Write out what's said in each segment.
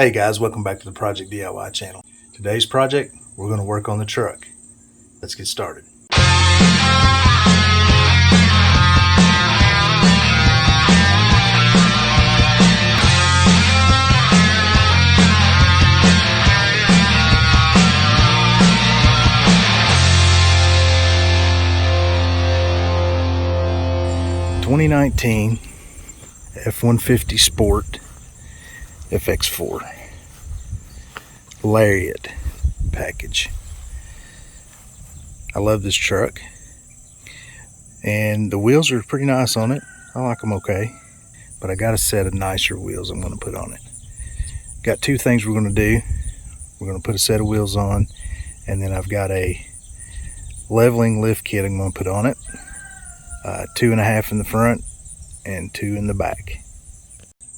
Hey guys, welcome back to the Project DIY channel. Today's project, we're going to work on the truck. Let's get started. (2019) F150 Sport FX4 Lariat package. I love this truck, and the wheels are pretty nice on it. I like them okay, but I got a set of nicer wheels I'm going to put on it. Got two things we're going to do. We're going to put a set of wheels on, and then I've got a leveling lift kit I'm going to put on it. 2.5 in the front and 2 in the back.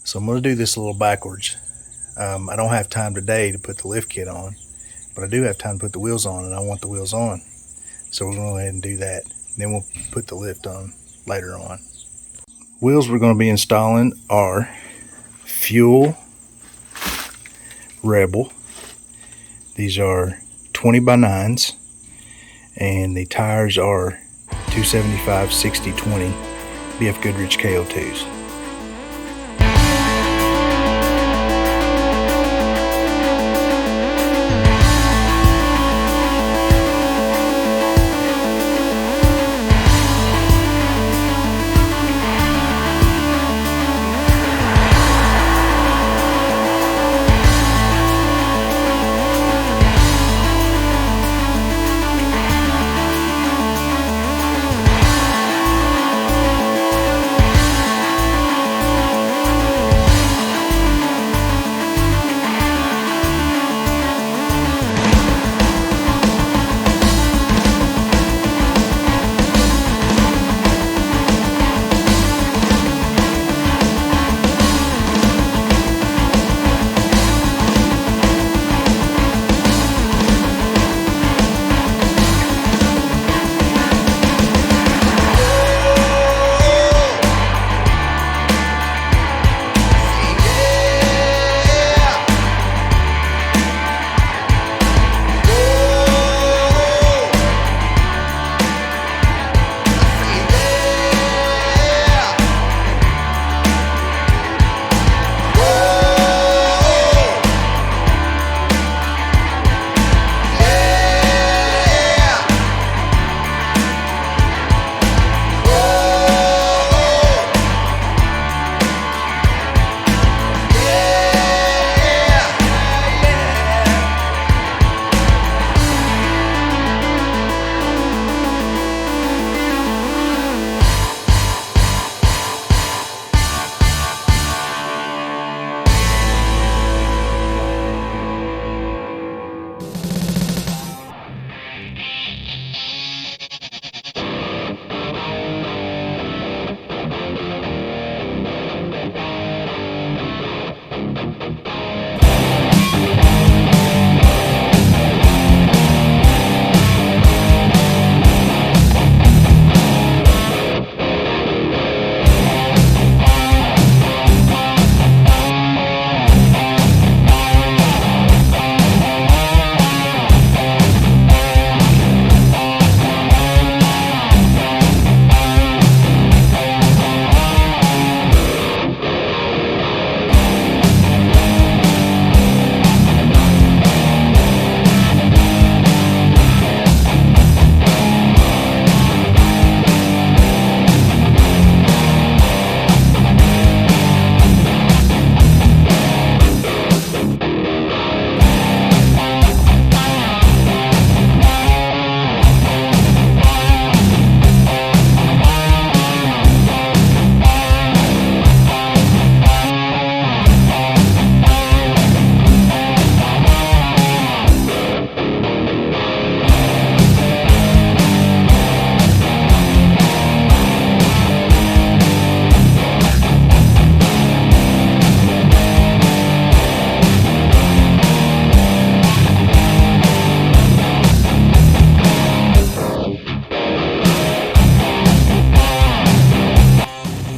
So I'm going to do this a little backwards. I don't have time today to put the lift kit on, but I do have time to put the wheels on, and I want the wheels on. So we're going to go ahead and do that. Then we'll put the lift on later on. Wheels we're going to be installing are Fuel Rebel. These are 20x9s, and the tires are 275/60/20 BF Goodrich KO2s.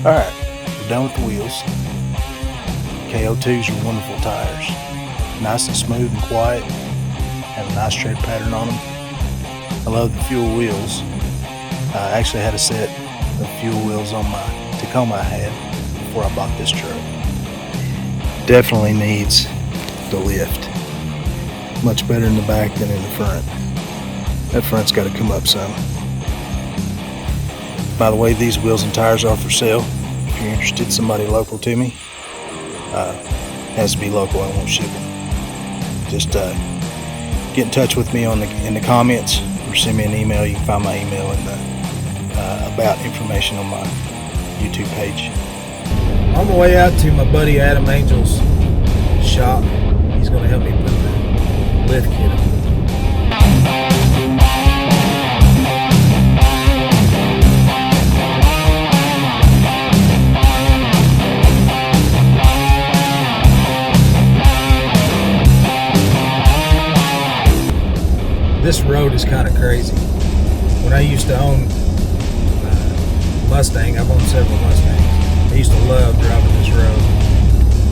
Alright, we're done with the wheels. KO2s are wonderful tires. Nice and smooth and quiet. Have a nice tread pattern on them. I love the fuel wheels. I actually had a set of fuel wheels on my Tacoma I had before I bought this truck. Definitely needs the lift. Much better in the back than in the front. That front's got to come up some. By the way, these wheels and tires are for sale. If you're interested, somebody local to me. Has to be local, I won't ship them. Just get in touch with me in the comments or send me an email. You can find my email in the about information on my YouTube page. On my way out to my buddy Adam Angel's shop, he's going to help me put the lift kit on. This road is kind of crazy. When I used to own Mustang, I've owned several Mustangs. I used to love driving this road.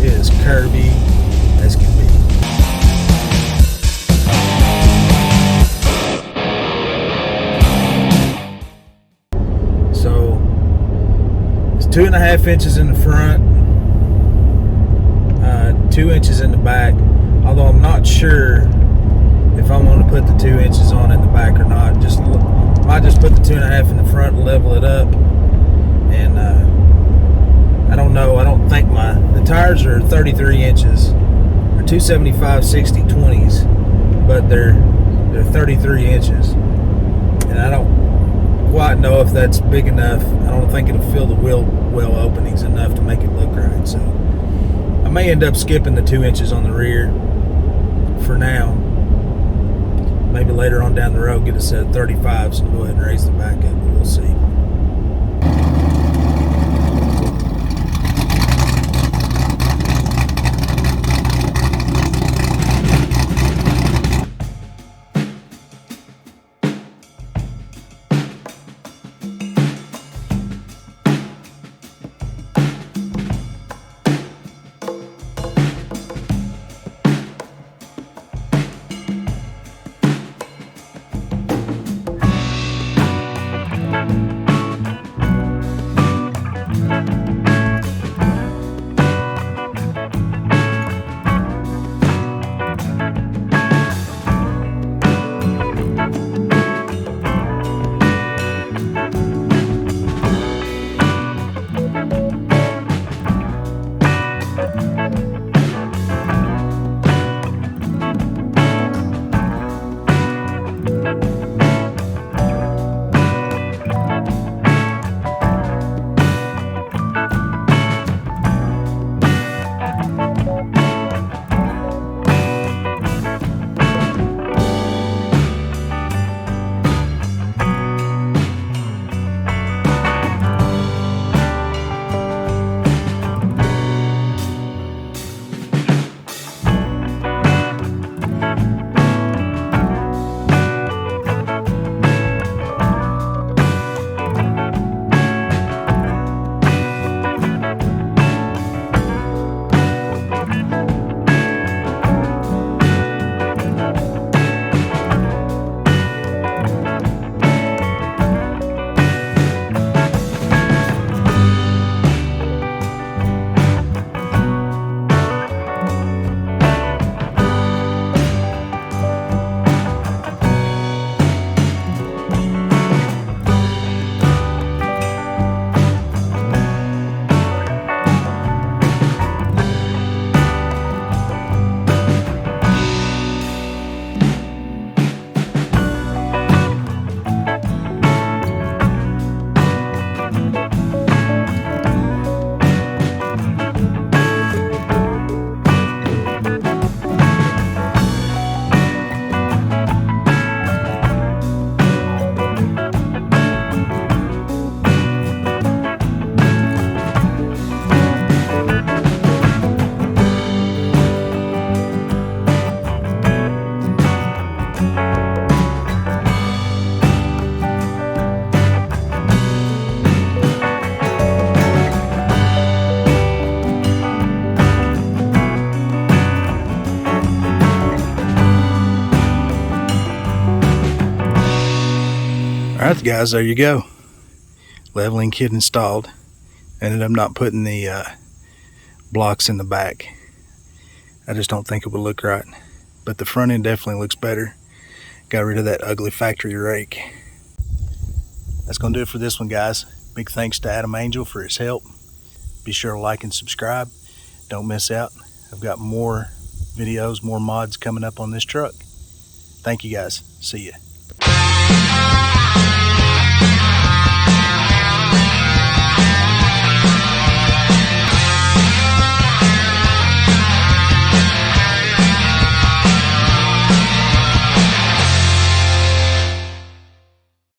It is curvy as can be. So it's 2.5 inches in the front, 2 inches in the back. Although I'm not sure if I want to put the 2 inches on in the back or not. Might just put the 2.5 in the front and level it up. And I don't know. I don't think the tires are 33 inches. They're 275 60 20s, but they're 33 inches. And I don't quite know if that's big enough. I don't think it'll fill the wheel well openings enough to make it look right. So I may end up skipping the 2 inches on the rear for now. Maybe later on down the road get a set of 35s and go ahead and raise the back up, but we'll see. Alright guys, there you go. Leveling kit installed. Ended up not putting the blocks in the back. I just don't think it would look right. But the front end definitely looks better. Got rid of that ugly factory rake. That's going to do it for this one, guys. Big thanks to Adam Angel for his help. Be sure to like and subscribe. Don't miss out. I've got more videos, more mods coming up on this truck. Thank you guys. See ya.